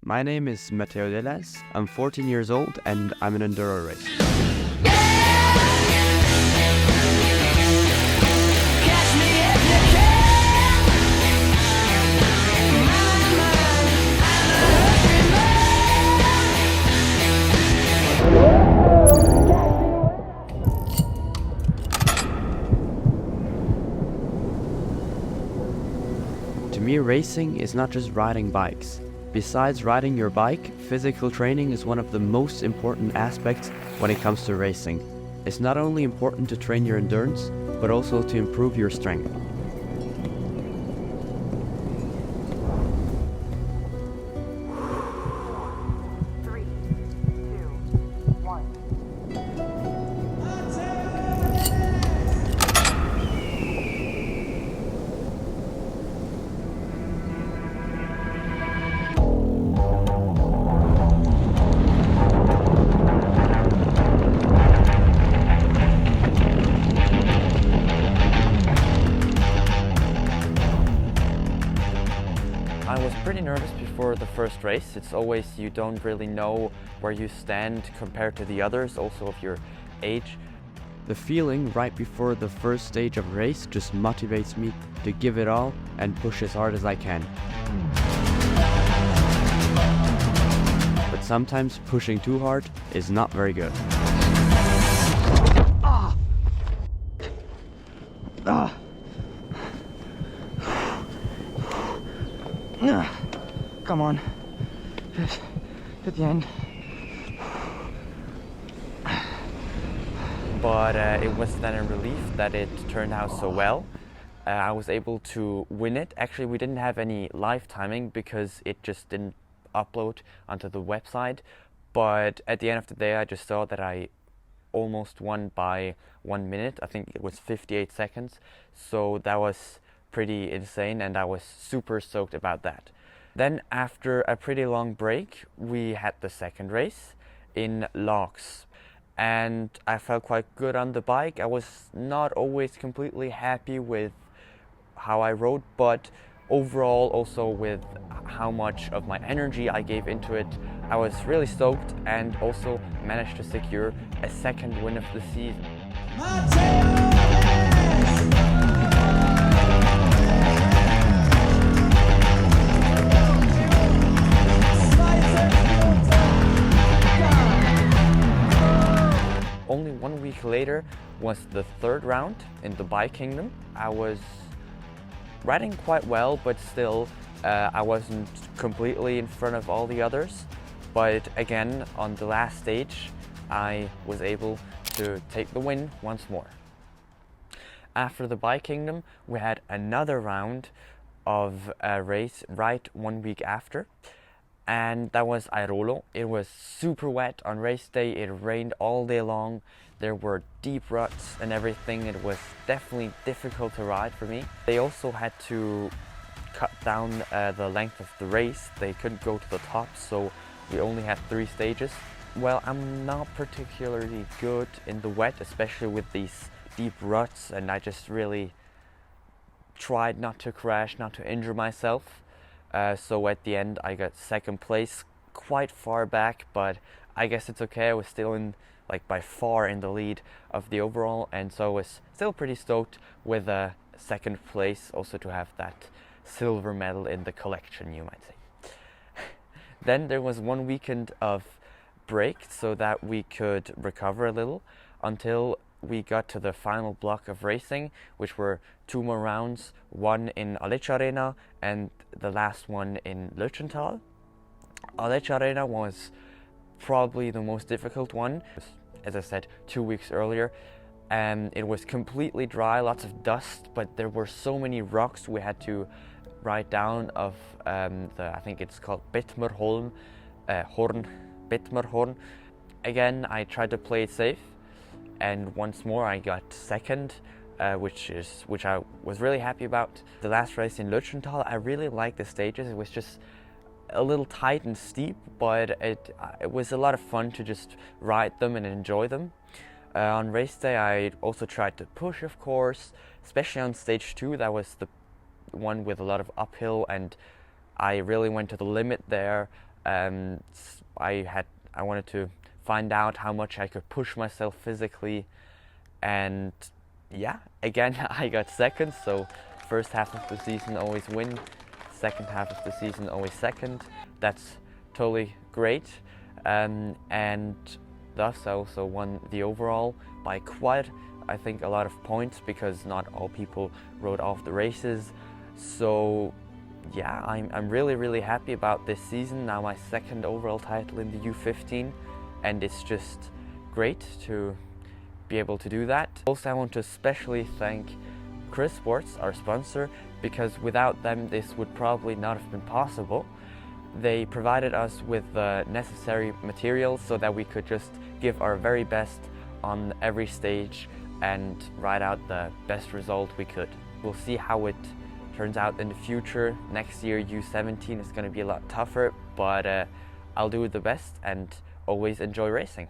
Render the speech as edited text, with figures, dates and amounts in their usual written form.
My name is Mathéo Délèze. I'm 14 years old and I'm an Enduro racer. To me, racing is not just riding bikes. Besides riding your bike, physical training is one of the most important aspects when it comes to racing. It's not only important to train your endurance, but also to improve your strength. I was pretty nervous before the first race. It's always, you don't really know where you stand compared to the others, also of your age. The feeling right before the first stage of a race just motivates me to give it all and push as hard as I can. But sometimes pushing too hard is not very good. Come on, just at the end. But it was then a relief that it turned out so well. I was able to win it. Actually, we didn't have any live timing because it just didn't upload onto the website. But at the end of the day, I just saw that I almost won by 1 minute. I think it was 58 seconds. So that was pretty insane and I was super stoked about that. Then after a pretty long break, we had the second race in Logs. And I felt quite good on the bike. I was not always completely happy with how I rode, but overall also with how much of my energy I gave into it. I was really stoked and also managed to secure a second win of the season. Only 1 week later was the third round in the Bike Kingdom. I was riding quite well, but still I wasn't completely in front of all the others. But again, on the last stage, I was able to take the win once more. After the Bike Kingdom, we had another round of a race right 1 week after. And that was Airolo. It was super wet on race day, it rained all day long, there were deep ruts and everything. It was definitely difficult to ride for me. They also had to cut down the length of the race. They couldn't go to the top, so we only had 3 stages. Well, I'm not particularly good in the wet, especially with these deep ruts, and I just really tried not to crash, not to injure myself. So at the end I got second place, quite far back, but I guess it's okay. I was still in, like, by far in the lead of the overall, and so I was still pretty stoked with a second place, also to have that silver medal in the collection, you might say. Then there was 1 weekend of break so that we could recover a little until we got to the final block of racing, which were 2 more rounds, one in Aletsch Arena and the last one in Lötschental. Aletsch Arena was probably the most difficult one. As I said 2 weeks earlier, it was completely dry, lots of dust, but there were so many rocks we had to ride down of I think it's called Bitmerholm, Bitmerhorn. Again, I tried to play it safe, and once more I got second, which I was really happy about. The last race in Lötschental, I really liked the stages. It was just a little tight and steep, but it was a lot of fun to just ride them and enjoy them. On race day I also tried to push, of course, especially on stage 2. That was the one with a lot of uphill, and I really went to the limit there. I wanted to find out how much I could push myself physically, and yeah, again I got second. So first half of the season always win, second half of the season always second. That's totally great, and thus I also won the overall by quite, I think, a lot of points, because not all people rode off the races. So yeah, I'm really happy about this season. Now my second overall title in the U15, and it's just great to be able to do that. Also, I want to especially thank Chris Sports, our sponsor, because without them this would probably not have been possible. They provided us with the necessary materials so that we could just give our very best on every stage and ride out the best result we could. We'll see how it turns out in the future. Next year U17 is going to be a lot tougher, but I'll do the best and always enjoy racing.